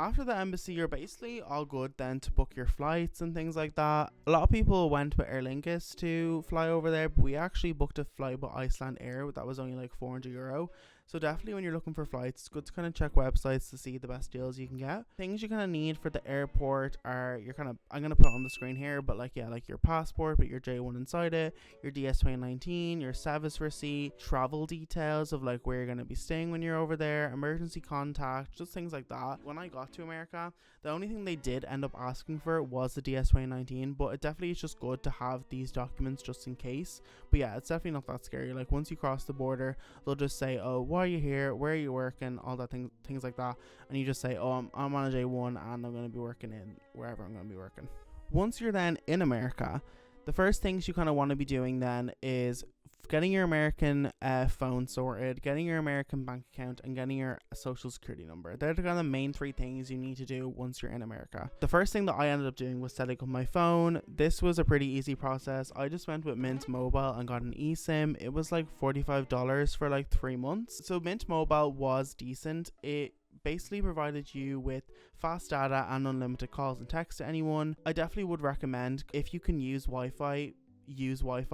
after the embassy, you're basically all good then to book your flights and things like that. A lot of people went with Aer Lingus to fly over there, but we actually booked a flight with Iceland Air that was only like €400. So definitely when you're looking for flights, it's good to kind of check websites to see the best deals you can get. Things you kind of need for the airport are I'm going to put it on the screen here, but like your passport with your J1 inside it, your DS2019, your service receipt, travel details of like where you're going to be staying when you're over there, emergency contact, just things like that. When I got to America, the only thing they did end up asking for was the DS2019, but it definitely is just good to have these documents just in case. But yeah, it's definitely not that scary. Like once you cross the border, they'll just say, oh, why are you here, where are you working, all that things like that, and you just say, oh, I'm on a J1 and I'm going to be working in wherever I'm going to be working. Once you're then in America, the first things you kind of want to be doing then is getting your American phone sorted, getting your American bank account, and getting your social security number. They're the kind of the main three things you need to do once you're in America. The first thing that I ended up doing was setting up my phone. This was a pretty easy process. I just went with Mint Mobile and got an eSIM. It was like $45 for like 3 months. So Mint Mobile was decent. It basically provided you with fast data and unlimited calls and text to anyone. I definitely would recommend, if you can use Wi-Fi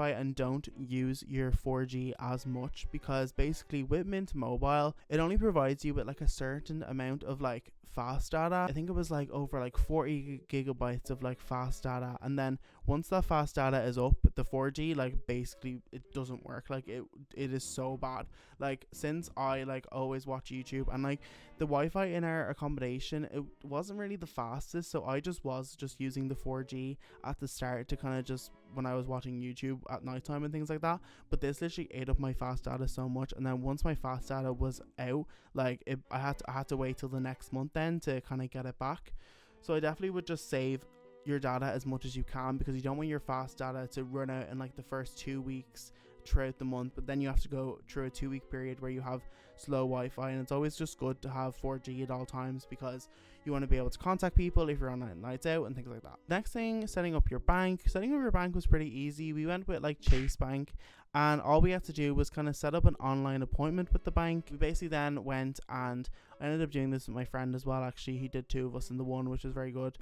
and don't use your 4G as much, because basically with Mint Mobile, it only provides you with like a certain amount of like fast data. I think it was like over like 40 gigabytes of like fast data, and then once that fast data is up, the 4G like basically it doesn't work. Like it is so bad. Like since I like always watch YouTube, and like the Wi-Fi in our accommodation, it wasn't really the fastest, so I was using the 4G at the start to kind of just when I was watching YouTube at nighttime and things like that. But this literally ate up my fast data so much, and then once my fast data was out, like I had to wait till the next month then to kind of get it back. So I definitely would just save your data as much as you can, because you don't want your fast data to run out in like the first 2 weeks throughout the month, but then you have to go through a 2 week period where you have slow Wi-Fi, and it's always just good to have 4G at all times, because you want to be able to contact people if you're on nights out and things like that. Next thing, setting up your bank. Setting up your bank was pretty easy. We went with like Chase Bank, and all we had to do was kind of set up an online appointment with the bank. We basically then went, and I ended up doing this with my friend as well. Actually, he did 2 of us in the one, which was very good.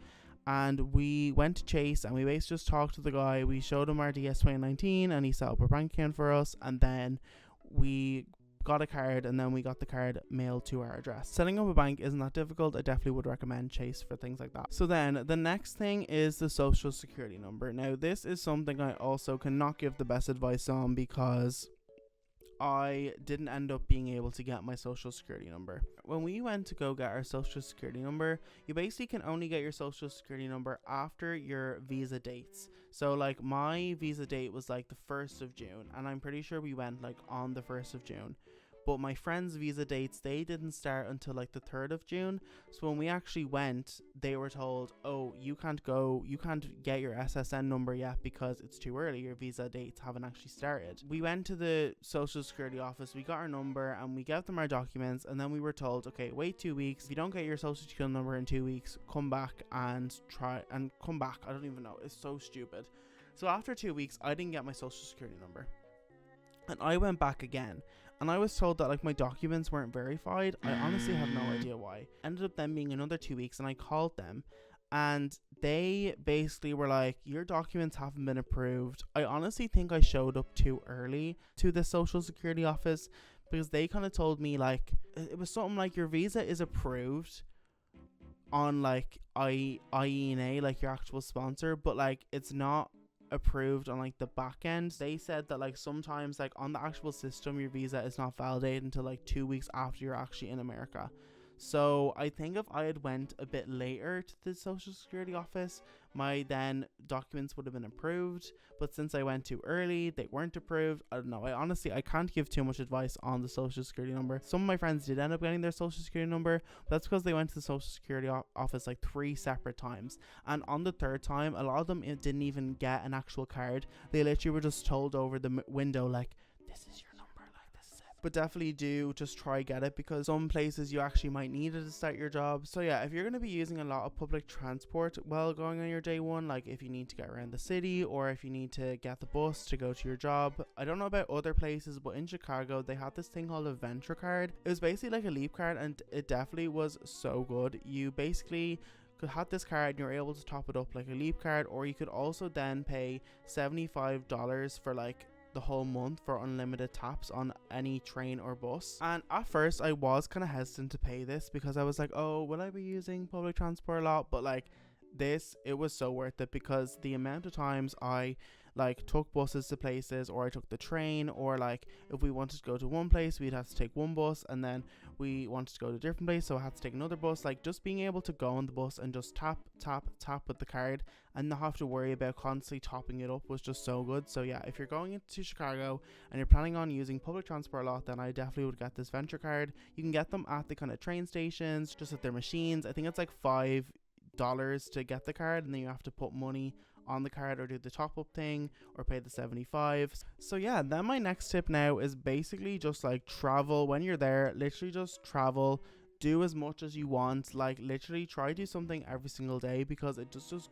And we went to Chase, and we basically just talked to the guy. We showed him our DS2019, and he set up a bank account for us, and then we got a card, and then we got the card mailed to our address. Setting up a bank isn't that difficult. I definitely would recommend Chase for things like that. So then the next thing is the social security number. Now this is something I also cannot give the best advice on, because I didn't end up being able to get my social security number. When we went to go get our social security number, you basically can only get your social security number after your visa dates. So like my visa date was like the 1st of June, and I'm pretty sure we went like on the 1st of June. But my friends' visa dates, they didn't start until like the 3rd of June. So when we actually went, they were told, oh, you can't get your SSN number yet because it's too early. Your visa dates haven't actually started. We went to the Social Security office, we got our number, and we gave them our documents, and then we were told, okay, wait 2 weeks. If you don't get your Social Security number in 2 weeks, come back and come back. I don't even know. It's so stupid. So after 2 weeks, I didn't get my Social Security number. And I went back again, and I was told that like my documents weren't verified. I honestly have no idea why. Ended up then being another 2 weeks, and I called them, and they basically were like, your documents haven't been approved. I honestly think I showed up too early to the Social Security office, because they kind of told me like it was something like your visa is approved on like IENA, like your actual sponsor, but like it's not approved on like the back end. They said that like sometimes like on the actual system your visa is not validated until like 2 weeks after you're actually in America. So I think if I had went a bit later to the Social Security office, my then documents would have been approved. But since I went too early, they weren't approved. I don't know. I can't give too much advice on the Social Security number. Some of my friends did end up getting their Social Security number, but that's because they went to the Social Security office like 3 separate times. And on the 3rd time, a lot of them didn't even get an actual card. They literally were just told over the window like, this is your number, like this is it. but definitely do just try get it, because some places you actually might need it to start your job. So yeah, if you're going to be using a lot of public transport while going on your day one, like if you need to get around the city or if you need to get the bus to go to your job, I don't know about other places, but in Chicago they had this thing called a Venture card. It was basically like a leap card, and it definitely was so good. You basically could have this card and you're able to top it up like a leap card, or you could also then pay $75 for like the whole month for unlimited taps on any train or bus. And at first I was kind of hesitant to pay this because I was like, oh, will I be using public transport a lot? But like this, it was so worth it, because the amount of times I like took buses to places, or I took the train, or like if we wanted to go to one place we'd have to take one bus, and then we wanted to go to a different place so I had to take another bus. Like just being able to go on the bus and just tap with the card and not have to worry about constantly topping it up was just so good. So yeah, if you're going into Chicago and you're planning on using public transport a lot, then I definitely would get this Venture card. You can get them at the kind of train stations, just at their machines. I think it's like $5 to get the card, and then you have to put money on the card or do the top up thing or pay the 75. So yeah, then my next tip now is basically just like travel when you're there. Literally just travel, do as much as you want. Like literally try to do something every single day, because it does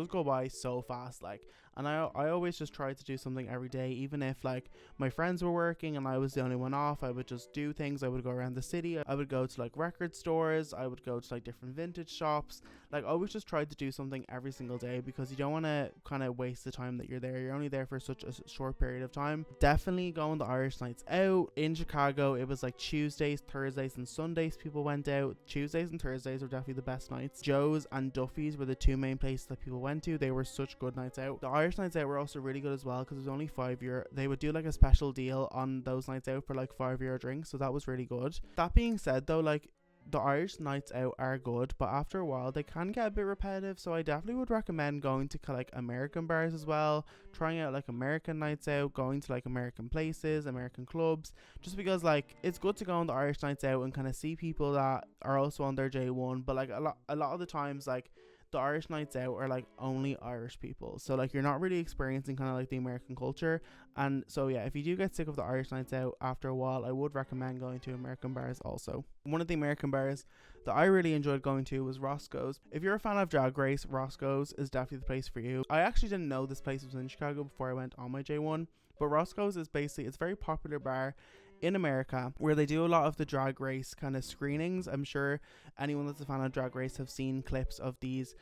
go by so fast. Like, and I always just try to do something every day, even if like my friends were working and I was the only one off. I would just do things. I would go around the city, I would go to like record stores, I would go to like different vintage shops. Like I always just try to do something every single day, because you don't want to kind of waste the time that you're there. You're only there for such a short period of time. Definitely go on the Irish nights out in Chicago. It was like Tuesdays, Thursdays and Sundays people went out. Tuesdays and Thursdays were definitely the best nights. Joe's and Duffy's were the two main places that people went to. They were such good nights out. The Irish nights out were also really good as well, because it was only €5. They would do like a special deal on those nights out for like €5 drinks, so that was really good. That being said though, like the Irish nights out are good, but after a while they can get a bit repetitive, so I definitely would recommend going to like American bars as well, trying out like American nights out, going to like American places, American clubs, just because like it's good to go on the Irish nights out and kind of see people that are also on their J1, but like a lot of the times like the Irish nights out are like only Irish people, so like you're not really experiencing kind of like the American culture. And so yeah, if you do get sick of the Irish nights out after a while, I would recommend going to American bars also. One of the American bars that I really enjoyed going to was Roscoe's. If you're a fan of Drag Race, Roscoe's is definitely the place for you. I actually didn't know this place was in Chicago before I went on my J1, but Roscoe's is basically, it's a very popular bar in America where they do a lot of the Drag Race kind of screenings. I'm sure anyone that's a fan of Drag Race have seen clips of these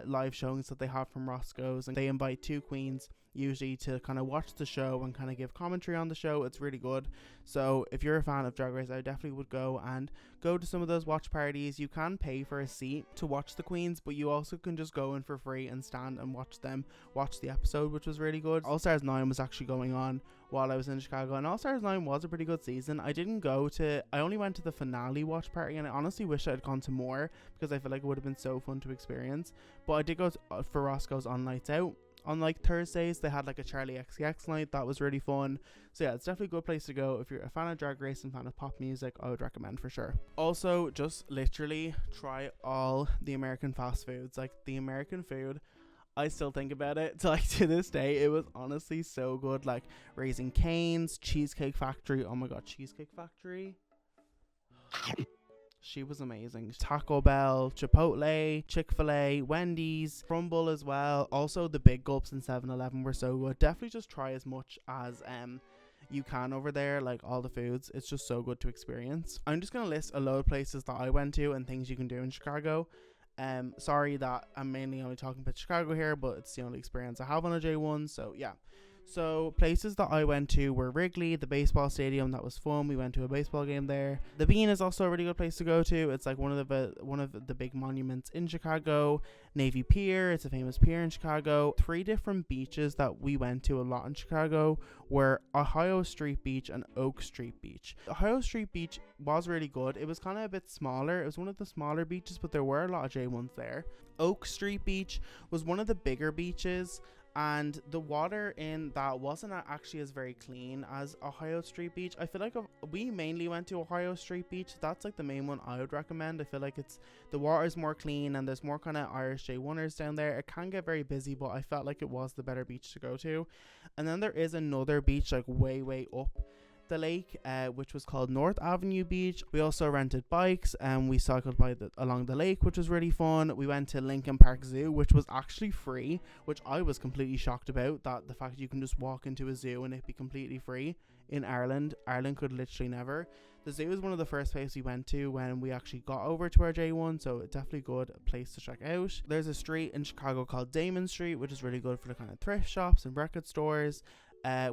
live showings that they have from Roscoe's, and they invite two queens usually to kind of watch the show and kind of give commentary on the show. It's really good. So if you're a fan of Drag Race, I definitely would go to some of those watch parties. You can pay for a seat to watch the queens, but you also can just go in for free and stand and watch the episode, which was really good. All Stars 9 was actually going on while I was in Chicago, and All Stars 9 was a pretty good season. I only went to the finale watch party, and I honestly wish I had gone to more, because I feel like it would have been so fun to experience. But I did go for Roscoe's on Nights Out. On like Thursdays they had like a Charlie XCX night that was really fun. So yeah, it's definitely a good place to go if you're a fan of Drag Race and fan of pop music. I would recommend for sure. Also, just literally try all the American fast foods. Like the American food, I still think about it to this day. It was honestly so good. Like Raising Cane's, Cheesecake Factory. Oh my god, Cheesecake Factory. She was amazing. Taco Bell, Chipotle, Chick-fil-A, Wendy's, Crumble as well. Also the Big Gulps and 7-Eleven were so good. Definitely just try as much as you can over there, like all the foods. It's just so good to experience. I'm just gonna list a load of places that I went to and things you can do in Chicago. Sorry that I'm mainly only talking about Chicago here, but it's the only experience I have on a J1, so yeah. So places that I went to were Wrigley, the baseball stadium. That was fun. We went to a baseball game there. The Bean is also a really good place to go to. It's like one of the big monuments in Chicago. Navy Pier, it's a famous pier in Chicago. 3 different beaches that we went to a lot in Chicago were Ohio Street Beach and Oak Street Beach. Ohio Street Beach was really good. It was kind of a bit smaller. It was one of the smaller beaches, but there were a lot of J1s there. Oak Street Beach was one of the bigger beaches, and the water in that wasn't actually as very clean as Ohio Street Beach. I feel like we mainly went to Ohio Street Beach. That's like the main one I would recommend. I feel like the water is more clean and there's more kind of Irish J1ers down there. It can get very busy, but I felt like it was the better beach to go to. And then there is another beach like way up the lake, which was called North Avenue Beach. We also rented bikes and we cycled along the lake, which was really fun. We went to Lincoln Park Zoo, which was actually free, which I was completely shocked about, that the fact you can just walk into a zoo and it be completely free in Ireland. Ireland could literally never. The zoo is one of the first places we went to when we actually got over to our J1, so it's definitely a good place to check out. There's a street in Chicago called Damon Street, which is really good for the kind of thrift shops and record stores.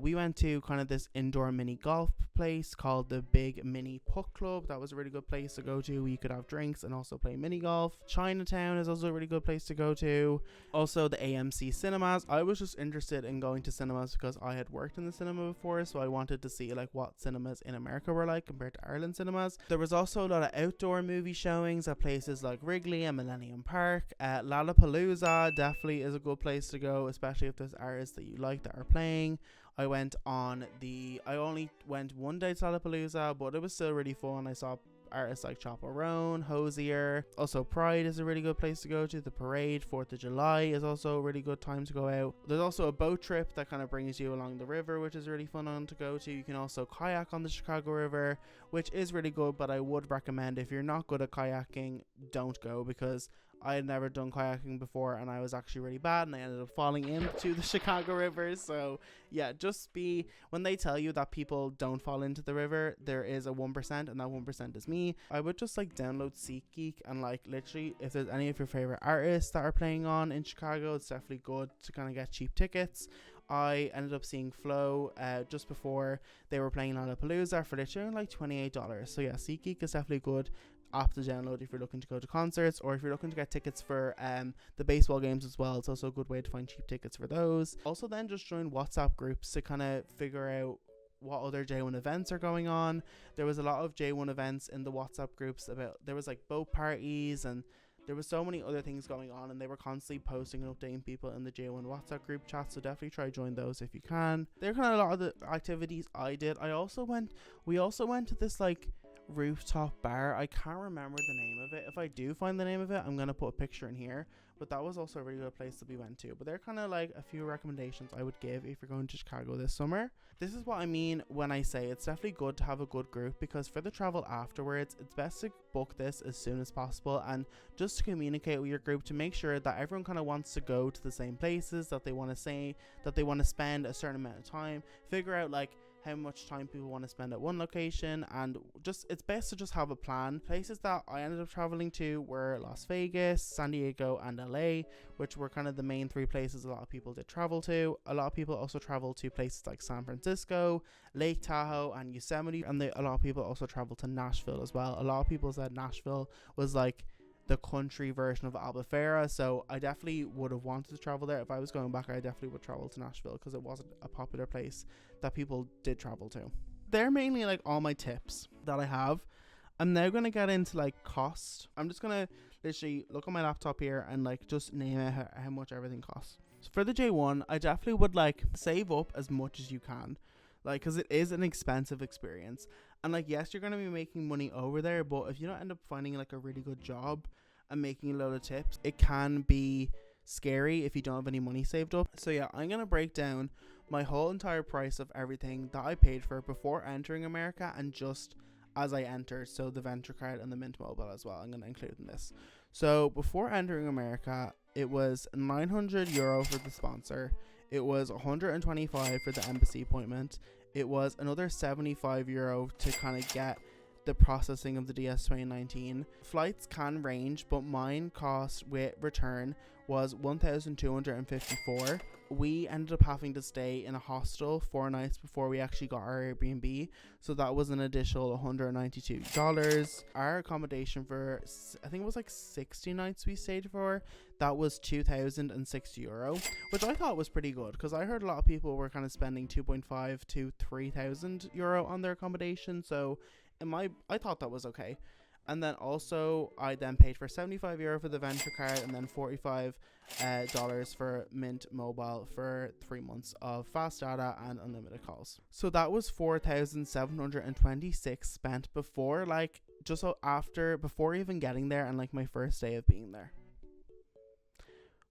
We went to kind of this indoor mini golf place called the Big Mini Putt Club. That was a really good place to go to where you could have drinks and also play mini golf. Chinatown is also a really good place to go to. Also the AMC cinemas. I was just interested in going to cinemas because I had worked in the cinema before, so I wanted to see like what cinemas in America were like compared to Ireland cinemas. There was also a lot of outdoor movie showings at places like Wrigley and Millennium Park. Lollapalooza definitely is a good place to go, especially if there's artists that you like that are playing. I only went one day to Lollapalooza, but it was still really fun. I saw artists like Chaperone, Hosier. Also Pride is a really good place to go to. The parade, 4th of July is also a really good time to go out. There's also a boat trip that kind of brings you along the river, which is really fun to go to. You can also kayak on the Chicago River, which is really good, but I would recommend if you're not good at kayaking, don't go, because I had never done kayaking before and I was actually really bad and I ended up falling into the Chicago River. So yeah, just when they tell you that people don't fall into the river, there is a 1% and that 1% is me. I would just like download SeatGeek and like literally if there's any of your favorite artists that are playing on in Chicago, it's definitely good to kind of get cheap tickets. I ended up seeing Flow just before they were playing Lollapalooza for literally like $28. So yeah, SeatGeek is definitely good app to download if you're looking to go to concerts, or if you're looking to get tickets for the baseball games as well. It's also a good way to find cheap tickets for those. Also then just join WhatsApp groups to kind of figure out what other J1 events are going on. There was a lot of J1 events in the WhatsApp groups. There was like boat parties and there was so many other things going on, and they were constantly posting and updating people in the J1 WhatsApp group chat, so definitely try join those if you can. They're kind of a lot of the activities I did. We also went to this like rooftop bar. I can't remember the name of it. If I do find the name of it, I'm gonna put a picture in here, but that was also a really good place that we went to. But they're kind of like a few recommendations I would give if you're going to Chicago this summer. This is what I mean when I say it's definitely good to have a good group, because for the travel afterwards, it's best to book this as soon as possible and just to communicate with your group to make sure that everyone kind of wants to go to the same places, that they want to spend a certain amount of time, figure out like how much time people want to spend at one location, and just it's best to just have a plan. Places that I ended up traveling to were Las Vegas, San Diego and LA, which were kind of the main three places a lot of people did travel to. A lot of people also travel to places like San Francisco, Lake Tahoe and Yosemite, and a lot of people also travel to Nashville as well. A lot of people said Nashville was like the country version of Albufeira, so I definitely would have wanted to travel there. If I was going back, I definitely would travel to Nashville because it wasn't a popular place that people did travel to. They're mainly like all my tips that I have. I'm now going to get into like cost. I'm just going to literally look on my laptop here and like just name out how much everything costs. So for the J1, I definitely would like save up as much as you can, like, because it is an expensive experience. And like, yes, you're going to be making money over there, but if you don't end up finding like a really good job and making a load of tips, it can be scary if you don't have any money saved up. So yeah, I'm going to break down my whole entire price of everything that I paid for before entering America and just as I entered. So the Venture card and the Mint Mobile as well, I'm going to include in this. So before entering America, it was €900 for the sponsor. It was 125 for the embassy appointment. It was another €75 to kind of get the processing of the DS 2019. Flights can range, but mine cost with return was $1,254. We ended up having to stay in a hostel 4 nights before we actually got our Airbnb, so that was an additional $192. Our accommodation for, I think it was like 60 nights we stayed for, that was €2,060, which I thought was pretty good, because I heard a lot of people were kind of spending 2.5 to €3,000 on their accommodation, so I thought that was okay. And then also I then paid for €75 for the Venture card, and then $45 for Mint Mobile for 3 months of fast data and unlimited calls. So that was $4,726 spent before even getting there and like my first day of being there.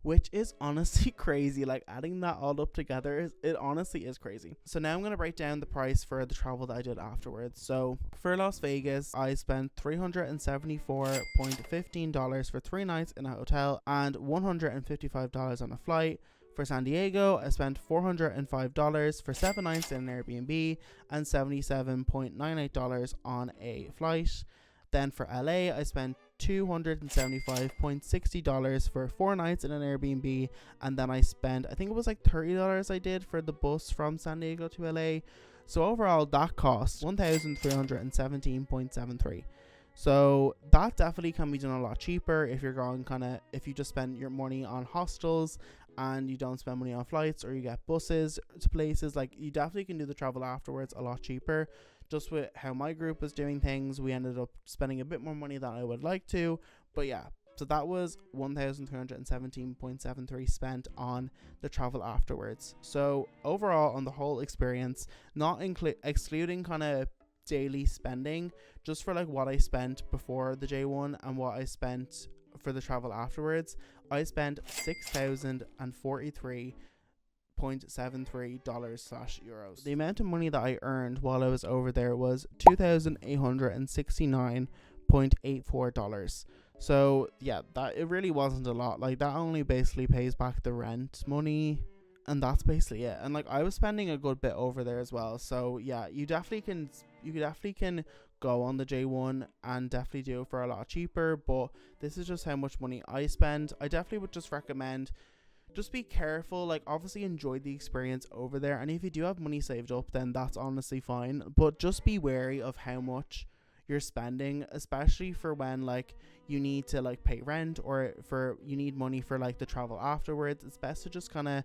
which is honestly crazy. Like adding that all up together, it honestly is crazy. So now I'm going to break down the price for the travel that I did afterwards. So for Las Vegas, I spent $374.15 for 3 nights in a hotel and $155 on a flight. For San Diego, I spent $405 for 7 nights in an Airbnb and $77.98 on a flight. Then for LA, I spent $275.60 for 4 nights in an Airbnb, and then I spent, I think it was like $30 I did for the bus from San Diego to LA. So overall, that cost $1,317.73. So that definitely can be done a lot cheaper if you're going if you just spend your money on hostels and you don't spend money on flights, or you get buses to places. Like, you definitely can do the travel afterwards a lot cheaper. Just with how my group was doing things, we ended up spending a bit more money than I would like to. But yeah, so that was $1,317.73 spent on the travel afterwards. So overall, on the whole experience, not excluding kind of daily spending, just for like what I spent before the J1 and what I spent for the travel afterwards, I spent $6,043.73 The amount of money that I earned while I was over there was $2,869.84. So yeah, that it really wasn't a lot. Like, that only basically pays back the rent money, and that's basically it. And like, I was spending a good bit over there as well. So yeah, you definitely can go on the J1 and definitely do it for a lot cheaper, but this is just how much money I spend. I definitely would just recommend, just be careful. Like, obviously enjoy the experience over there, and if you do have money saved up, then that's honestly fine, but just be wary of how much you're spending, especially for when like you need to like pay rent, or for you need money for like the travel afterwards. It's best to just kind of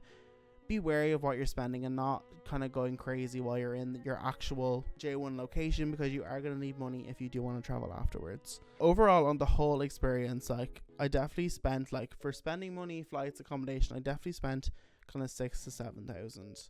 be wary of what you're spending and not kind of going crazy while you're in your actual J1 location, because you are going to need money if you do want to travel afterwards. Overall, on the whole experience, like, I definitely spent, like, for spending money, flights, accommodation, I definitely spent kind of 6,000 to 7,000,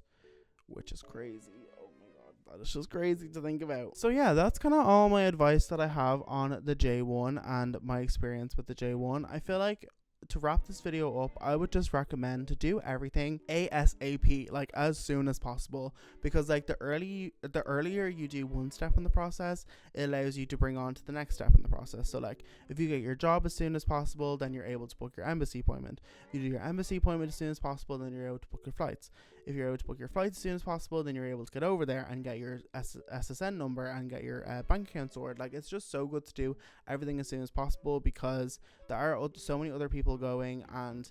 which is crazy. Oh my god, that is just crazy to think about. So yeah, that's kind of all my advice that I have on the J1 and my experience with the J1. I feel like, to wrap this video up, I would just recommend to do everything ASAP, like as soon as possible, because like the earlier you do one step in the process, it allows you to bring on to the next step in the process. So like, if you get your job as soon as possible, then you're able to book your embassy appointment. If you do your embassy appointment as soon as possible, then you're able to book your flights. If you're able to book your flights as soon as possible, then you're able to get over there and get your SSN number and get your bank account sorted. Like, it's just so good to do everything as soon as possible, because there are so many other people going, and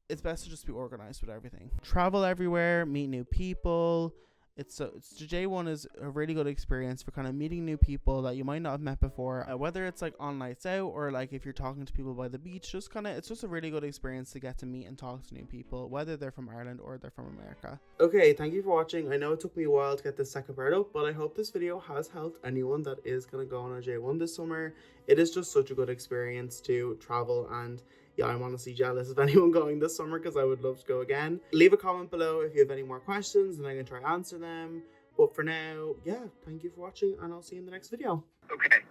it's best to just be organized with everything. Travel everywhere, meet new people. The J1 is a really good experience for kind of meeting new people that you might not have met before, whether it's like on nights out, or like if you're talking to people by the beach. Just kind of, it's just a really good experience to get to meet and talk to new people, whether they're from Ireland or they're from America. Okay, thank you for watching. I know it took me a while to get this second part up, but I hope this video has helped anyone that is going to go on a J1 this summer. It is just such a good experience to travel, and yeah, I'm honestly jealous of anyone going this summer, because I would love to go again. Leave a comment below if you have any more questions, and I can try to answer them. But for now, yeah, thank you for watching, and I'll see you in the next video. Okay.